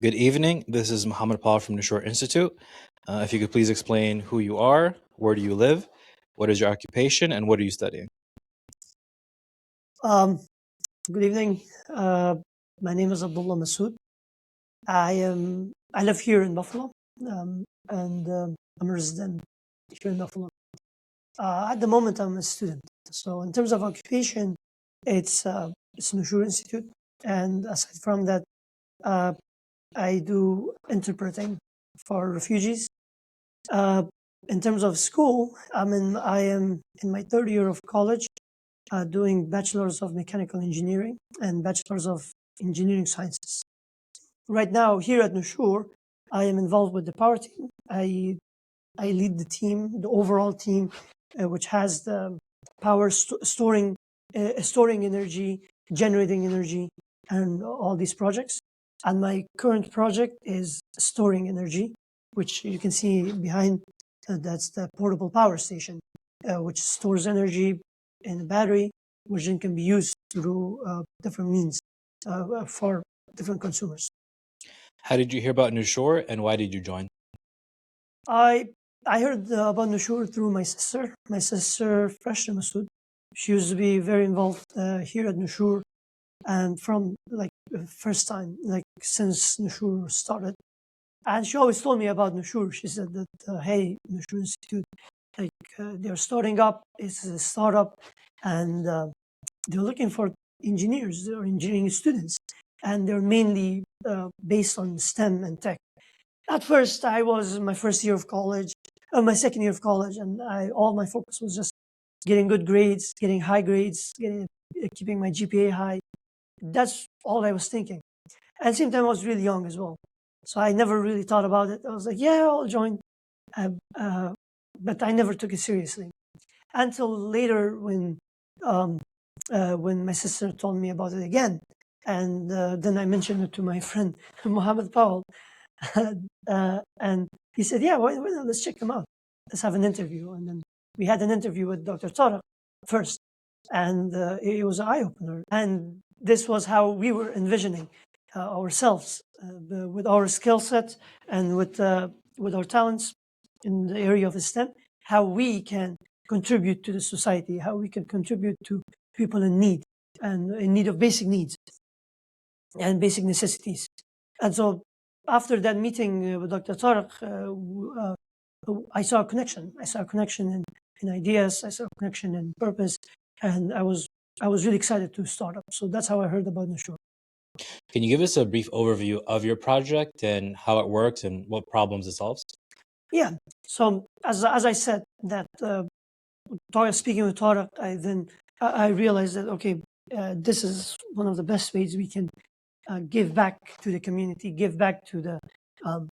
Good evening. This is Muhammad Paul from Nushoor Institute. If you could please explain who you are, where do you live, what is your occupation, and what are you studying? Um, Good evening. My name is Abdullah Masoud. I live here in Buffalo, and I'm a resident here in Buffalo. At the moment, I'm a student. So in terms of occupation, it's Nushoor Institute, and aside from that, uh, I do interpreting for refugees. Uh, in terms of school, I am in my third year of college, doing bachelor's of mechanical engineering and bachelor's of engineering sciences. Right now, here at Nushoor, I am involved with the power team. I lead the team, the overall team, which has the power storing energy, generating energy, and all these projects. And my current project is storing energy, which you can see behind. That's the portable power station, which stores energy in a battery, which then can be used through different means for different consumers. How did you hear about Nushoor, and why did you join? I I heard about Nushoor through my sister. My sister, Fresh Masoud, she used to be very involved here at Nushoor, and from like the first time, like since Nushoor started, and she always told me about Nushoor. She said that hey, Nushoor Institute, like they're starting up. It's a startup, and they're looking for engineers or engineering students, and they're mainly based on STEM and tech. At first, I was in my first year of college, my second year of college, and all my focus was just getting good grades, getting high grades, keeping my GPA high. That's all I was thinking. And at the same time, I was really young as well, so I never really thought about it. I was like, yeah, I'll join, uh, uh, but I never took it seriously until later when my sister told me about it again, and then I mentioned it to my friend Mohammed Powell, and he said, "Yeah, why not? Let's check them out. Let's have an interview." And then we had an interview with Dr. Tara first, and it was an eye opener. And this was how we were envisioning ourselves with our skill set and with our talents in the area of STEM, how we can contribute to the society, how we can contribute to people in need and in need of basic needs and basic necessities. And so after that meeting with Dr. Tariq, I saw a connection. I saw a connection in ideas. I saw a connection in purpose, and I was really excited to start up. So that's how I heard about Nushoor. Can you give us a brief overview of your project and how it works and what problems it solves? Yeah. So as I said that speaking with Tariq, I realized that okay, this is one of the best ways we can give back to the community, give back um,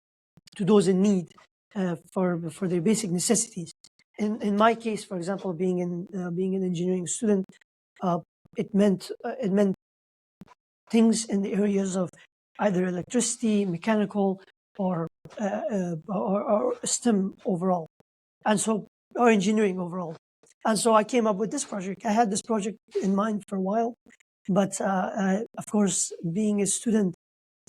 to those in need for their basic necessities. In my case, for example, being an engineering student, uh, it meant things in the areas of either electricity, mechanical, or or STEM overall, and so or engineering overall. And so I came up with this project. I had this project in mind for a while, but of course, being a student,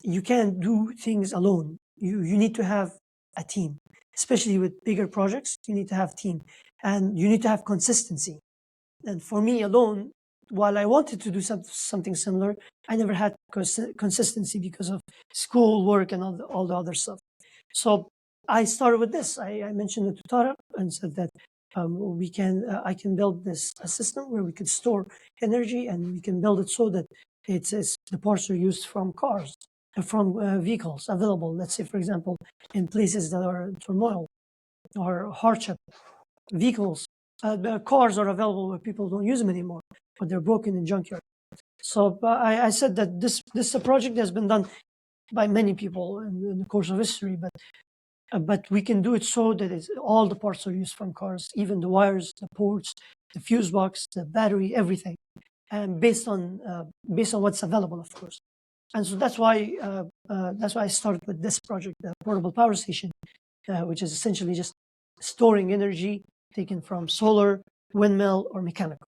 you can't do things alone. You need to have a team, especially with bigger projects. You need to have team, and you need to have consistency. And for me alone, while I wanted to do something similar, I never had consistency because of school work and all the other stuff. So I started with this. I mentioned it to Tara and said that I can build this a system where we could store energy, and we can build it so that the parts are used from cars, from vehicles available. Let's say, for example, in places that are in turmoil or hardship, vehicles, the cars are available where people don't use them anymore, but they're broken in junkyard. So I said that this is a project that's been done by many people in the course of history, but we can do it so that all the parts are used from cars, even the wires, the ports, the fuse box, the battery, everything, and based on what's available, of course. And so that's why I started with this project, the portable power station, which is essentially just storing energy taken from solar, windmill, or mechanical.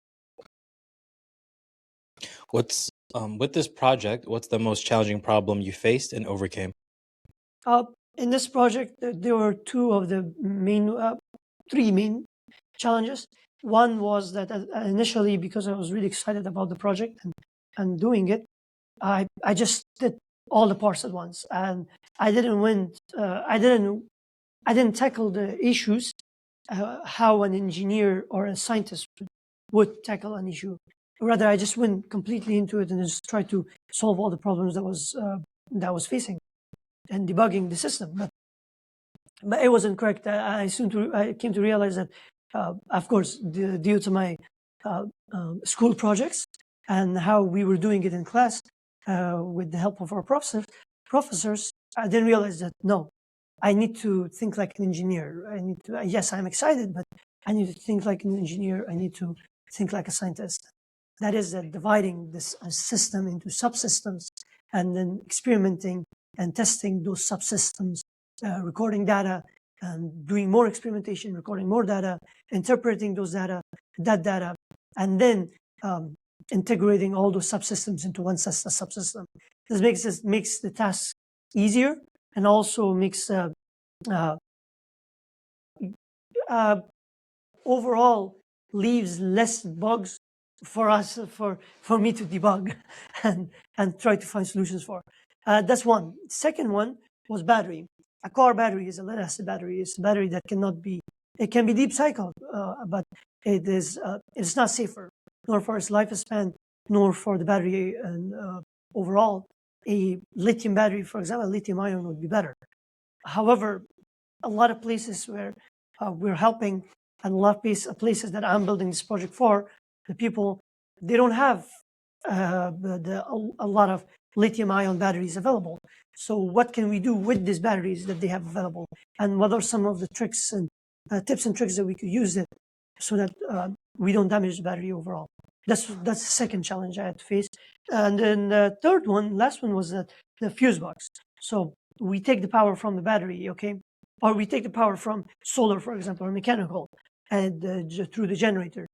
What's with this project, what's the most challenging problem you faced and overcame? In this project, there were three main challenges. One was that initially, because I was really excited about the project and doing it, I just did all the parts at once, and I didn't win. I didn't tackle the issues how an engineer or a scientist would tackle an issue. Rather, I just went completely into it and just tried to solve all the problems that was facing and debugging the system. But it wasn't correct. I came to realize that, of course, due to my school projects and how we were doing it in class with the help of our professors, I didn't realize that no, I need to think like an engineer. I need to. Yes, I'm excited, but I need to think like an engineer. I need to think like a scientist. That is dividing this system into subsystems and then experimenting and testing those subsystems, recording data, and doing more experimentation, recording more data, interpreting that data, and then integrating all those subsystems into one subsystem. This makes the task easier and also makes overall leaves less bugs for us for me to debug and try to find solutions for. That's one. Second one was battery. A car battery is a lead acid battery. It's a battery that it can be deep cycled, but it's not safer, nor for its lifespan, nor for the battery and overall. A lithium battery, for example, lithium ion would be better. However, a lot of places where we're helping and a lot of places that I'm building this project for, the people, they don't have a lot of lithium ion batteries available. So what can we do with these batteries that they have available? And what are some of the tricks and tips and tricks that we could use it so that we don't damage the battery overall? That's the second challenge I had to face. And then the last one was the fuse box. So we take the power from the battery, okay? Or we take the power from solar, for example, or mechanical, and through the generator,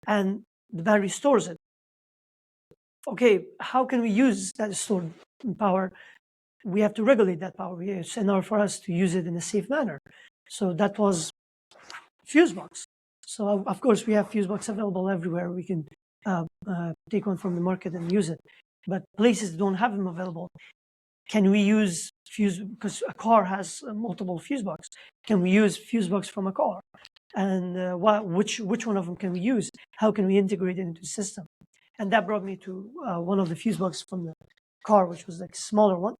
and the battery stores it. Okay, how can we use that stored power? We have to regulate that power. It's in order for us to use it in a safe manner. So that was fuse box. So of course we have fuse box available everywhere. We can take one from the market and use it. But places don't have them available. Can we use fuse, because a car has multiple fuse box? Can we use fuse box from a car? And which one of them can we use? How can we integrate it into the system? And that brought me to one of the fuse box from the car, which was like a smaller one,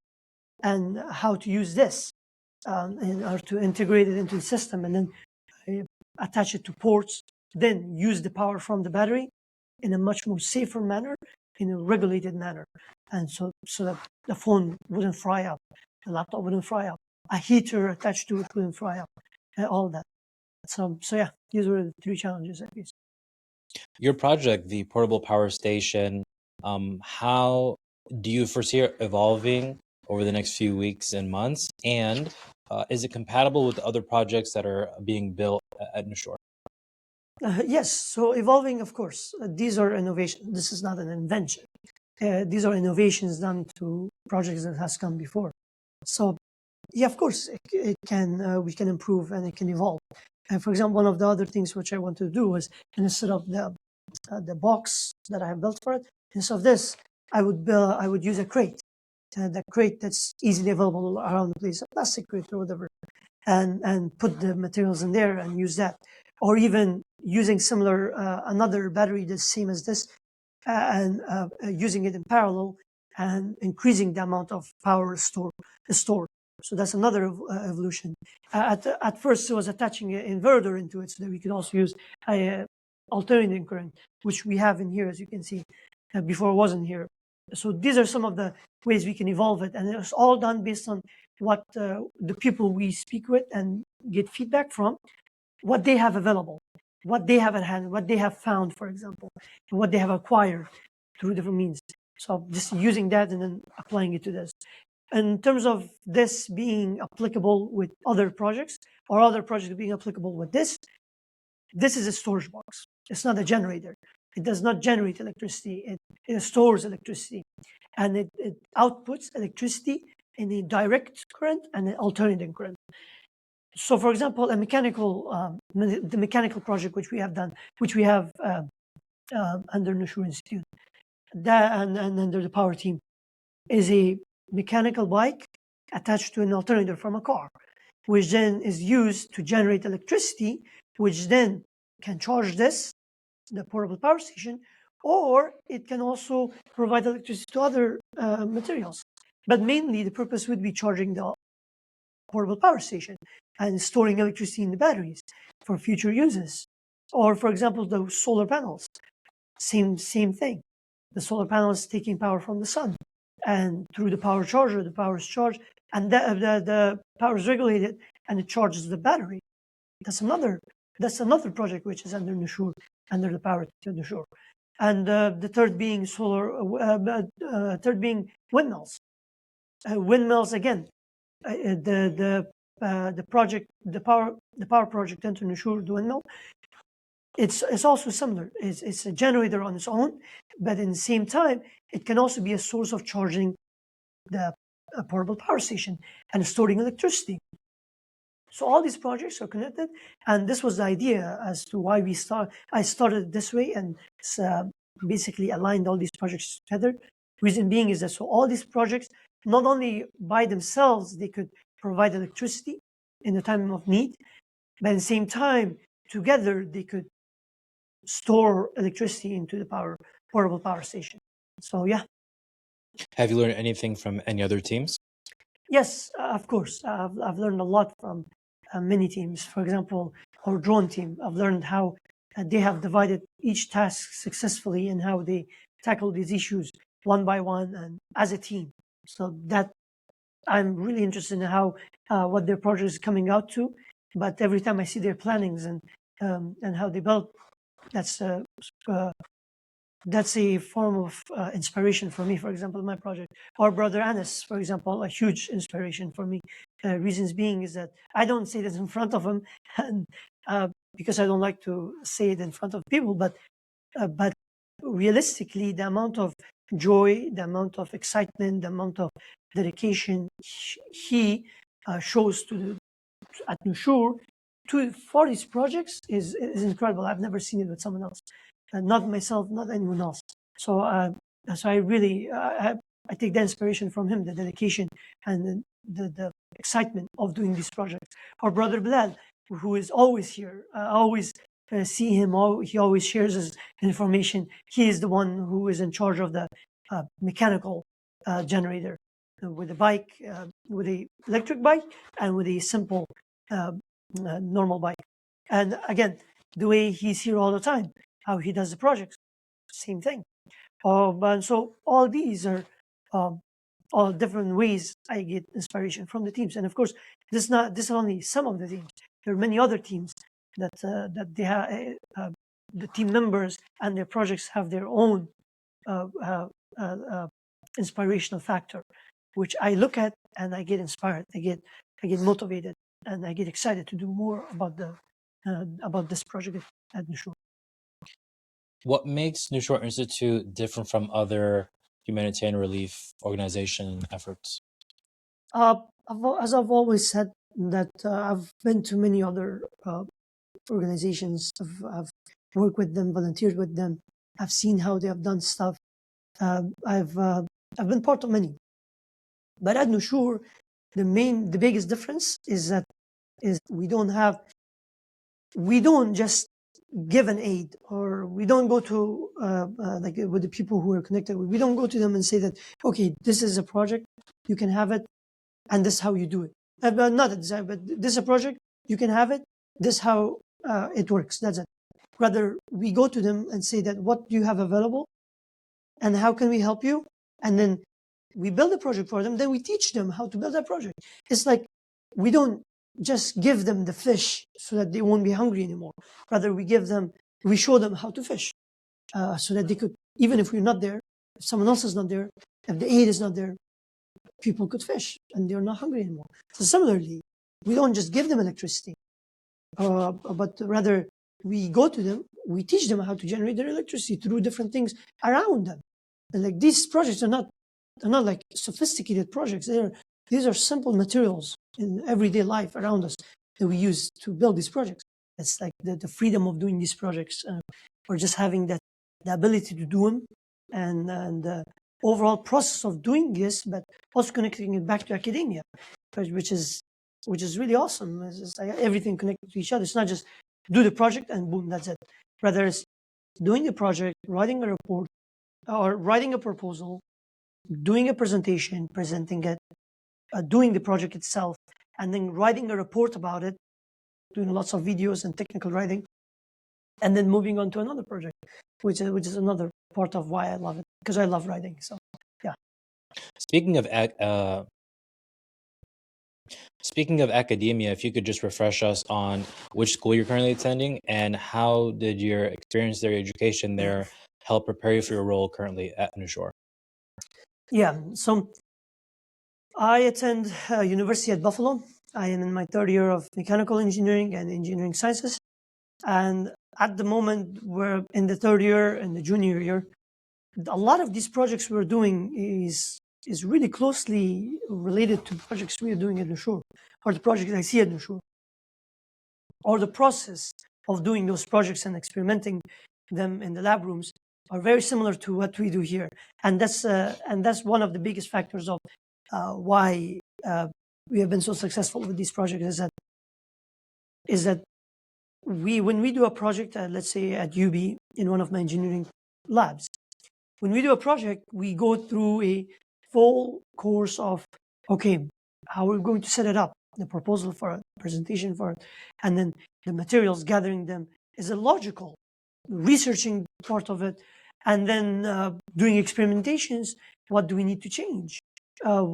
and how to use this in order to integrate it into the system and then attach it to ports, then use the power from the battery in a much more safer manner, in a regulated manner. And so that the phone wouldn't fry up, the laptop wouldn't fry up, a heater attached to it wouldn't fry up, all that. So yeah, these were the three challenges I faced. Your project, the portable power station, how do you foresee it evolving over the next few weeks and months? And is it compatible with other projects that are being built at Nushoor? Yes, so evolving, of course. These are innovations. This is not an invention. These are innovations done to projects that has come before. So, yeah, of course, it can. We can improve and it can evolve. And for example, one of the other things which I want to do is, instead of the box that I have built for it, instead of this, I would use a crate, the crate that's easily available around the place, a plastic crate or whatever, and put the materials in there and use that, or even using similar another battery the same as this, and using it in parallel and increasing the amount of power stored. So that's another evolution. At first, it was attaching an inverter into it so that we could also use alternating current, which we have in here, as you can see. Before it wasn't here. So these are some of the ways we can evolve it, and it's all done based on what the people we speak with and get feedback from, what they have available, what they have at hand, what they have found, for example, and what they have acquired through different means. So just using that and then applying it to this. In terms of this being applicable with other projects or other projects being applicable with this is a storage box. It's not a generator. It does not generate electricity. It stores electricity, and it outputs electricity in a direct current and an alternating current. So, for example, the mechanical project which we have done, which we have under Nushoor Institute, that and under the power team, is a mechanical bike attached to an alternator from a car, which then is used to generate electricity, which then can charge the portable power station, or it can also provide electricity to other materials. But mainly the purpose would be charging the portable power station and storing electricity in the batteries for future uses. Or, for example, the solar panels, same thing. The solar panel is taking power from the sun, and through the power charger, the power is charged, and the power is regulated, and it charges the battery. That's another project which is under Nushoor, under the power to Nushoor. And the third being third being windmills. Windmills again. The project, the power project under Nushoor, the windmill. It's also similar. It's a generator on its own, but in the same time, it can also be a source of charging the portable power station and storing electricity. So all these projects are connected, and this was the idea as to why I started this way, and basically aligned all these projects together. Reason being is that so all these projects, not only by themselves, they could provide electricity in the time of need, but at the same time, together they could store electricity into the portable power station. So yeah. Have you learned anything from any other teams? Yes, of course. I've learned a lot from many teams. For example, our drone team. I've learned how they have divided each task successfully and how they tackle these issues one by one and as a team. So that I'm really interested in how what their project is coming out to. But every time I see their plannings and how they build, that's a form of inspiration for me. For example, my project, our brother Anas, for example, a huge inspiration for me. Reasons being is that I don't say this in front of him, and because I don't like to say it in front of people, but realistically, the amount of joy, the amount of excitement, the amount of dedication he shows at Nushoor for these projects is incredible. I've never seen it with someone else, not myself, not anyone else. So I really I take the inspiration from him, the dedication and the excitement of doing these projects. Our brother Bilal, who is always here, always see him. He always shares his information. He is the one who is in charge of the mechanical generator with a bike, with a electric bike, and with a simple normal bike. And again, the way he's here all the time, how he does the projects, same thing. And so all these are all different ways I get inspiration from the teams. And of course, this is only some of the teams. There are many other teams that they have. The team members and their projects have their own inspirational factor, which I look at and I get inspired. I get motivated, and I get excited to do more about this project at Nushoor. What makes Nushoor Institute different from other humanitarian relief organization efforts? As I've always said, that I've been to many other organizations. I've worked with them, volunteered with them. I've seen how they have done stuff. I've been part of many. But at Nushoor, the biggest difference is we don't just give an aid, or we don't go to like with the people who are connected. We don't go to them and say that, okay, this is a project, you can have it, and this is how you do it. Not a design, but this is a project, you can have it, this is how it works. That's it. Rather, we go to them and say that, what do you have available, and how can we help you? And then we build a project for them. Then we teach them how to build that project. It's like we don't just give them the fish so that they won't be hungry anymore. Rather, we show them how to fish, so that they could, even if we're not there, if someone else is not there, if the aid is not there, people could fish and they're not hungry anymore. So similarly, we don't just give them electricity, but rather we go to them, we teach them how to generate their electricity through different things around them. And like, these projects are not like sophisticated projects. These are simple materials in everyday life around us that we use to build these projects. It's like the freedom of doing these projects, or just having the ability to do them, and the overall process of doing this, but also connecting it back to academia, which is really awesome. It's like everything connected to each other. It's not just do the project and boom, that's it. Rather, it's doing the project, writing a report, or writing a proposal, doing a presentation, presenting it, doing the project itself, and then writing a report about it, doing lots of videos and technical writing, and then moving on to another project, which is another part of why I love it, because I love writing. So, yeah. Speaking of academia, if you could just refresh us on which school you're currently attending and how did your experience there, your education there, help prepare you for your role currently at Nushoor? Yeah. So I attend University at Buffalo. I am in my third year of mechanical engineering and engineering sciences. And at the moment, we're in the third year and the junior year. A lot of these projects we're doing is really closely related to projects we are doing at Nushoor, or the projects I see at Nushoor, or the process of doing those projects and experimenting them in the lab rooms are very similar to what we do here. And that's one of the biggest factors of why we have been so successful with these projects, is that when we do a project, let's say at UB in one of my engineering labs, when we do a project, we go through a full course of, okay, how are we going to set it up, the proposal for it, presentation for it, and then the materials, gathering them is a logical researching part of it, and then doing experimentations. What do we need to change? How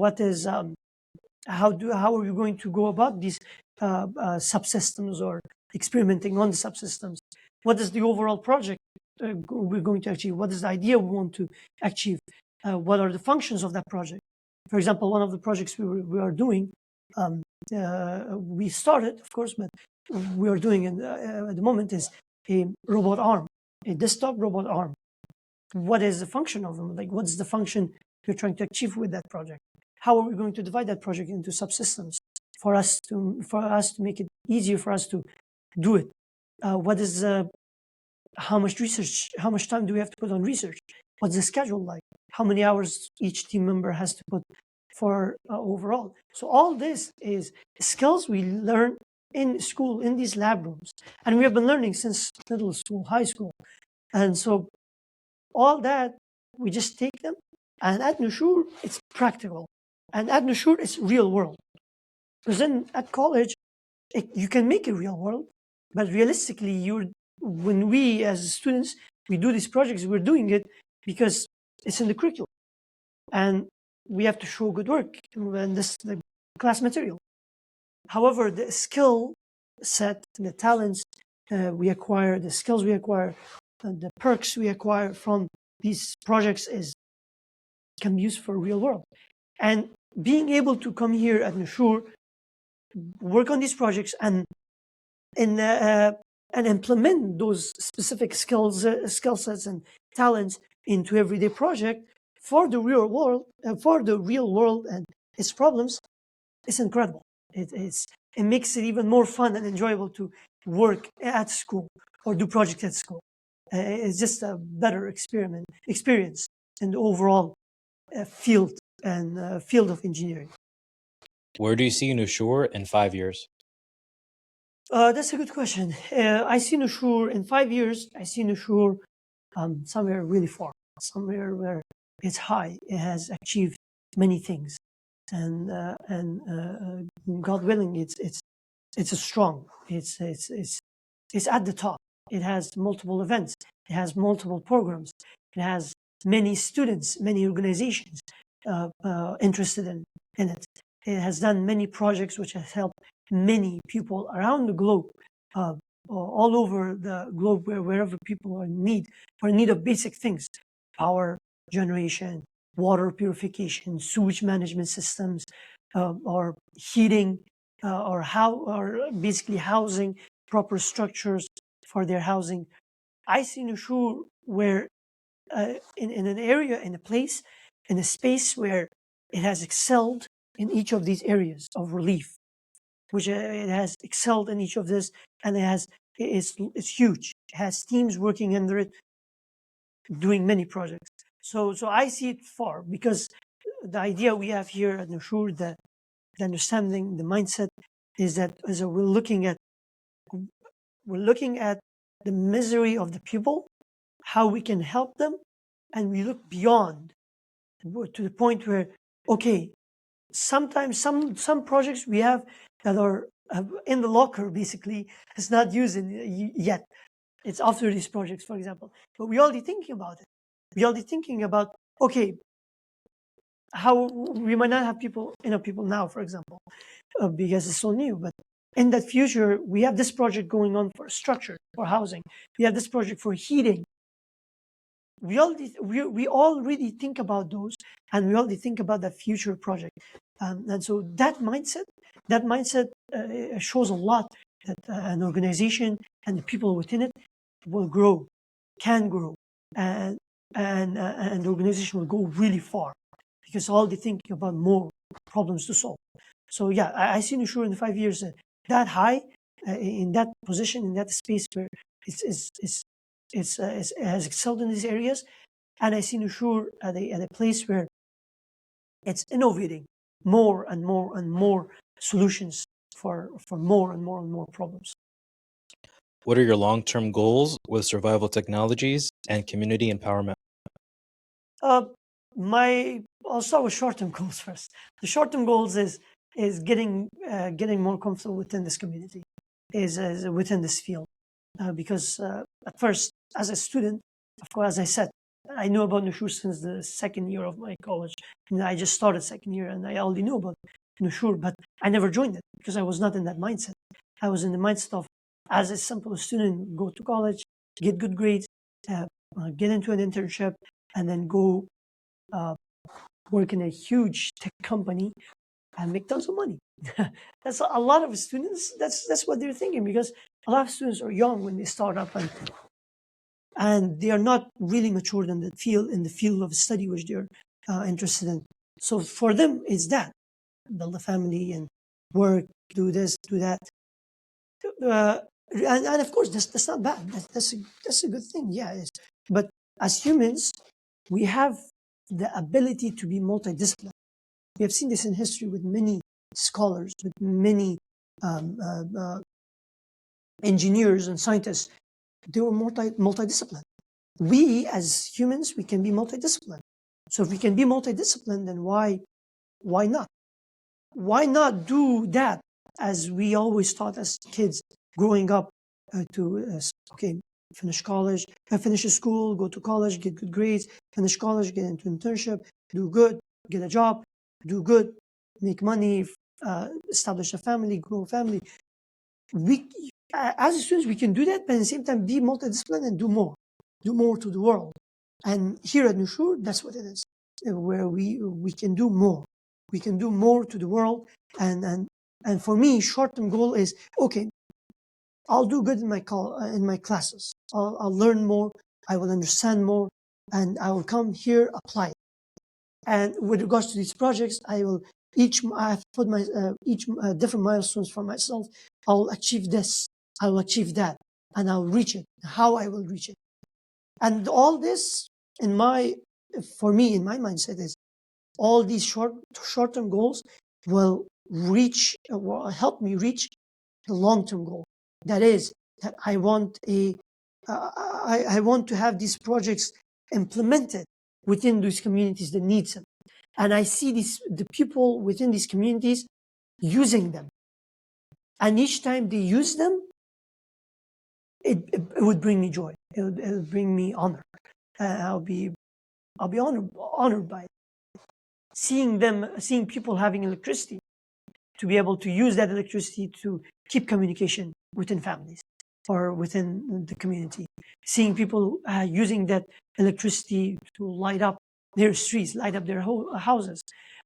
are we going to go about these subsystems, or experimenting on the subsystems? What is the overall project we're going to achieve? What is the idea we want to achieve? What are the functions of that project? For example, one of the projects we are doing, we started, of course, but we are doing at the moment is a robot arm, a desktop robot arm. What is the function of them? Like, what's the function you're trying to achieve with that project? How are we going to divide that project into subsystems for us to make it easier for us to do it? How much research, how much time do we have to put on research? What's the schedule like? How many hours each team member has to put for overall? So all this is skills we learn in school, in these lab rooms, and we have been learning since middle school, high school. And so all that, we just take them, and at Nushoor, it's practical. And at Nushoor, it's real world. Because then at college, you can make it real world, but realistically, when we as students, we do these projects, we're doing it because it's in the curriculum. And we have to show good work in this the class material. However, the skill set, the talents we acquire, the skills we acquire, the perks we acquire from these projects can be used for real world. And being able to come here at Nushoor, work on these projects, and implement those specific skill sets and talents into everyday project for the real world and its problems, it's incredible. It makes it even more fun and enjoyable to work at school or do projects at school. It's just a better experience in the overall field of engineering. Where do you see Nushoor in 5 years? That's a good question. I see Nushoor in 5 years. I see Nushoor somewhere really far, somewhere where it's high. It has achieved many things, and God willing, it's a strong. It's at the top. It has multiple events. It has multiple programs. It has many students, many organizations interested in it. It has done many projects which has helped many people around the globe, all over the globe, wherever people are in need of basic things: power generation, water purification, sewage management systems, or heating, or basically housing, proper structures for their housing. I see Nushoor where in an area, in a place, in a space where it has excelled in each of these areas of relief, which it has excelled in each of this, and it's huge. It has teams working under it, doing many projects. So I see it far, because the idea we have here at Nushoor, the understanding, the mindset is that we're looking at the misery of the people, how we can help them, and we look beyond to the point where, okay, sometimes some projects we have that are in the locker, basically, it's not used yet. It's after these projects, for example. But we already thinking about it. We already thinking about, okay, how we might not have people now, for example, because it's so new. But in that future, we have this project going on for structure, for housing. We have this project for heating. We already think about those, and we already think about that future project. And so that mindset shows a lot that an organization and the people within it will grow, can grow, and the organization will go really far, because all they thinking about more problems to solve. So yeah, I see Nushoor in 5 years that high, in that position, in that space where it has excelled in these areas, and I see Nushoor at a place where it's innovating more and more and more solutions for more and more and more problems. What are your long-term goals with survival technologies and community empowerment? Uh, I'll start with short-term goals first. The short-term goals is getting more comfortable within this community, is within this field, because at first, as a student, of course, as I said, I knew about Nushoor since the second year of my college. And I just started second year, and I already knew about Nushoor, but I never joined it because I was not in that mindset. I was in the mindset of, as a simple student, go to college, get good grades, get into an internship, and then go work in a huge tech company and make tons of money. That's a lot of students. That's what they're thinking, because a lot of students are young when they start up, and they are not really matured in the field of study which they're interested in. So for them, it's that, build a family and work, do this, do that, and of course that's not bad. That's a good thing. Yeah, it is. But as humans, we have the ability to be multidisciplinary. We have seen this in history with many scholars, with many um, engineers and scientists. They were multidisciplinary. We as humans, we can be multidisciplinary. So if we can be multidisciplinary, then why not? Why not do that, as we always taught as kids growing up, okay, finish college, finish school, go to college, get good grades, finish college, get into internship, do good, get a job, do good, make money, establish a family, grow a family. We, as students, we can do that, but at the same time be multidisciplinary and do more to the world. And here at Nushoor, that's what it is, where we can do more. We can do more to the world, and for me, short-term goal is, okay, I'll do good in my classes. I'll learn more. I will understand more, and I will come here, apply it. And with regards to these projects, I've put each different milestones for myself. I'll achieve this. I will achieve that, and I'll reach it. How I will reach it, and all this for me, in my mindset, is all these short-term goals will help me reach the long-term goal. That is, that I want I want to have these projects implemented within these communities that needs them, and I see the people within these communities using them, and each time they use them, it would bring me joy. It would bring me honor. I'll be honored by it. Seeing people having electricity, to be able to use that electricity to keep communication within families or within the community. Seeing people using that electricity to light up their streets, light up their whole houses,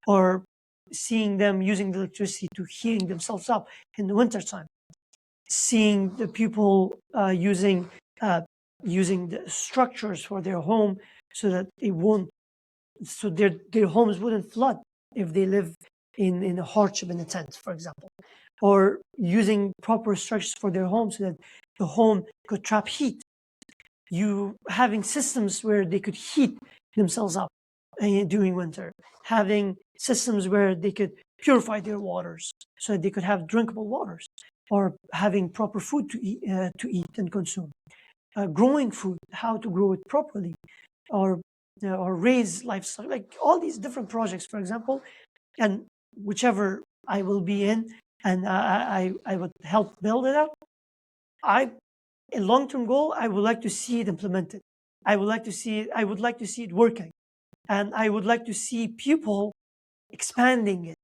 or seeing them using the electricity to heating themselves up in the wintertime. Seeing the people using the structures for their home so that their homes wouldn't flood if they live in a hardship in a tent, for example, or using proper structures for their home so that the home could trap heat. You having systems where they could heat themselves up during winter, having systems where they could purify their waters so that they could have drinkable waters, or having proper food to eat and consume. Growing food, how to grow it properly, or raise livestock, like all these different projects, for example, and whichever I will be in, and I would help build it up. A long-term goal, I would like to see it implemented. I would like to see it. I would like to see it working, and I would like to see people expanding it,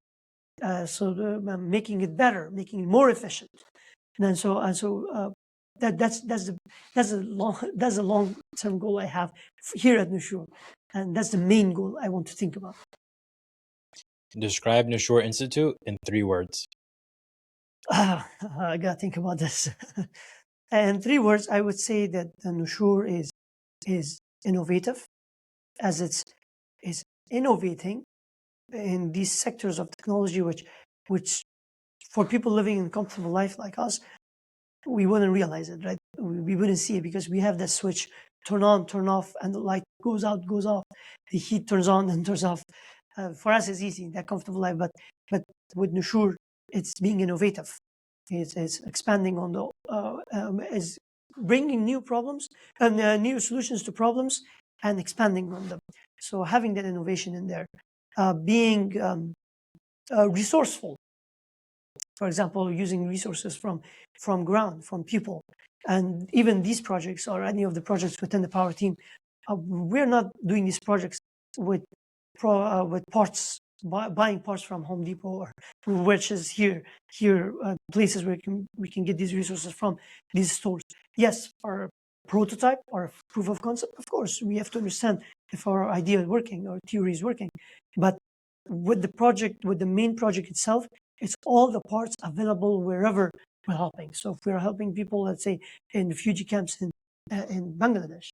making it better, making it more efficient, that's a long-term goal I have here at Nushoor, and that's the main goal I want to think about. Describe Nushoor Institute in 3 words. I gotta think about this. In 3 words, I would say that the Nushoor is innovative, as it's is innovating in these sectors of technology, which for people living in a comfortable life like us, we wouldn't realize it, right? We wouldn't see it because we have that switch, turn on, turn off, and the light goes out, goes off. The heat turns on and turns off. For us, it's easy, that comfortable life. But with Nushoor, it's being innovative. It's expanding on is bringing new problems and new solutions to problems and expanding on them. So having that innovation in there, being resourceful. For example, using resources from ground, from people, and even these projects or any of the projects within the Power team, we're not doing these projects with parts, buying parts from Home Depot, or which is here places where we can get these resources from, these stores. Yes, our prototype or proof of concept, of course, we have to understand if our idea is working or theory is working. But with the main project itself, it's all the parts available wherever we're helping. So if we're helping people, let's say in refugee camps in Bangladesh,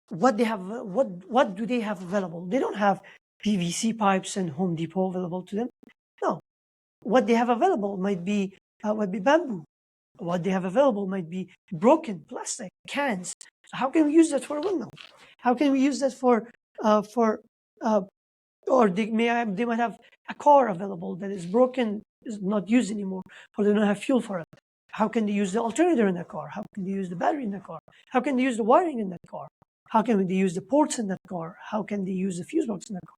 what do they have available? They don't have PVC pipes and Home Depot available to them. No, what they have available might be bamboo. What they have available might be broken plastic cans. How can we use that for a windmill? How can we use that or they might have a car available that is broken, is not used anymore, or they don't have fuel for it. How can they use the alternator in the car? How can they use the battery in the car? How can they use the wiring in that car? How can they use the ports in that car? How can they use the fuse box in that car?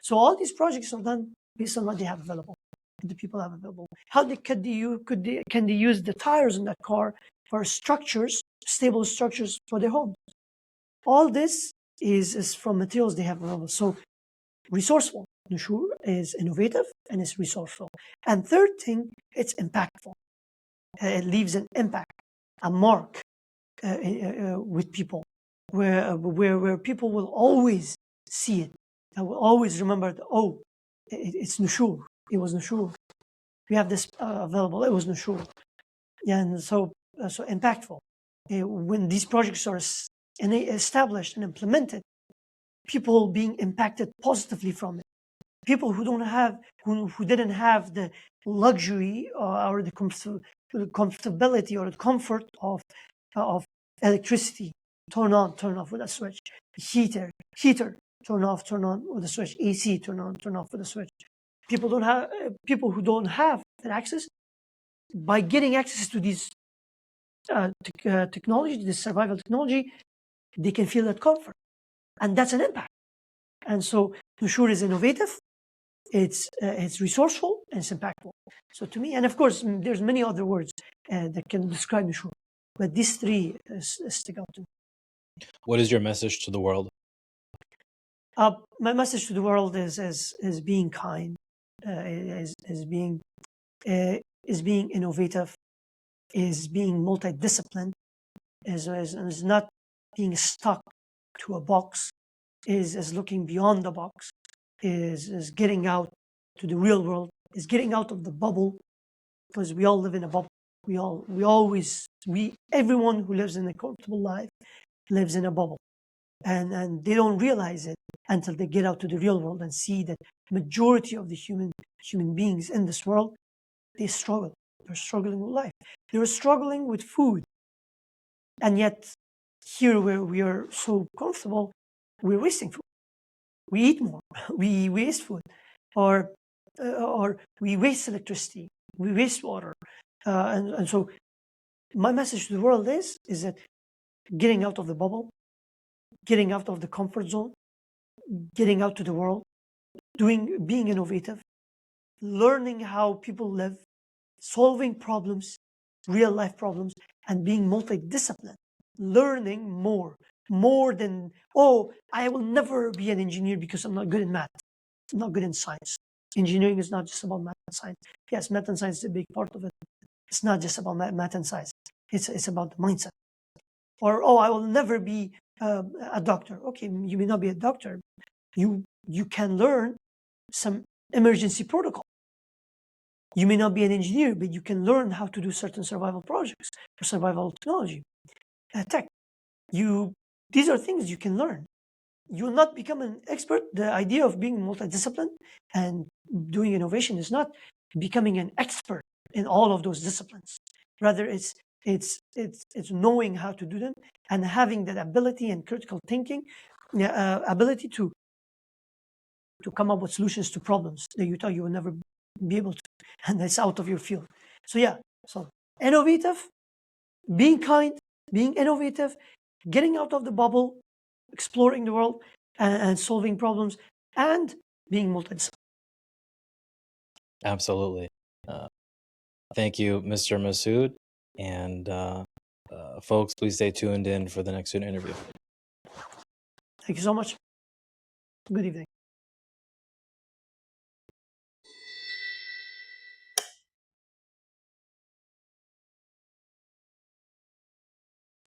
So all these projects are done based on what they have available, what the people have available. Can they use the tires in that car for structures, stable structures for their homes? All this is from materials they have available. So resourceful. Nushoor is innovative and it's resourceful. And third thing, it's impactful. It leaves an impact, a mark with people, where people will always see it. I will always remember, it's Nushoor. It was Nushoor. We have this available. It was Nushoor. And so impactful. When these projects are established and implemented, people being impacted positively from it. People who didn't have the luxury or the comfortability or the comfort of electricity, turn on, turn off with a switch. Heater, turn off, turn on with a switch. AC, turn on, turn off with a switch. People who don't have that access, by getting access to these technology, this survival technology, they can feel that comfort, and that's an impact. And so Nushoor is innovative, it's resourceful, and it's impactful. So to me, and of course, there's many other words that can describe Nushoor, but these 3 stick out to me. What is your message to the world? My message to the world is being kind, is being innovative, is being multidisciplined, is not being stuck to a box, is looking beyond the box, is getting out to the real world, is getting out of the bubble, because we all live in a bubble. Everyone who lives in a comfortable life lives in a bubble. and they don't realize it until they get out to the real world and see that majority of the human beings in this world, they struggle. They're struggling with life. They're struggling with food. And yet, here where we are so comfortable, we're wasting food. We eat more. We waste food, or we waste electricity. We waste water, and so my message to the world is that getting out of the bubble, getting out of the comfort zone, getting out to the world, being innovative, learning how people live, solving problems, real life problems, and being multidisciplined, learning more than, oh, I will never be an engineer because I'm not good in math, I'm not good in science. Engineering is not just about math and science. Yes, math and science is a big part of it. It's not just about math and science. It's about the mindset. Or, oh, I will never be a doctor. Okay, you may not be a doctor. You can learn some emergency protocol. You may not be an engineer, but you can learn how to do certain survival projects or survival technology, tech. These are things you can learn. You will not become an expert. The idea of being multidisciplined and doing innovation is not becoming an expert in all of those disciplines. Rather, it's knowing how to do them and having that ability and critical thinking, ability to come up with solutions to problems that you thought you would never be able to, and that's out of your field. So yeah, so innovative, being kind, being innovative, getting out of the bubble, exploring the world, and solving problems, and being multidisciplinary. Absolutely. Thank you, Mr. Masoud. And folks, please stay tuned in for the next interview. Thank you so much. Good evening.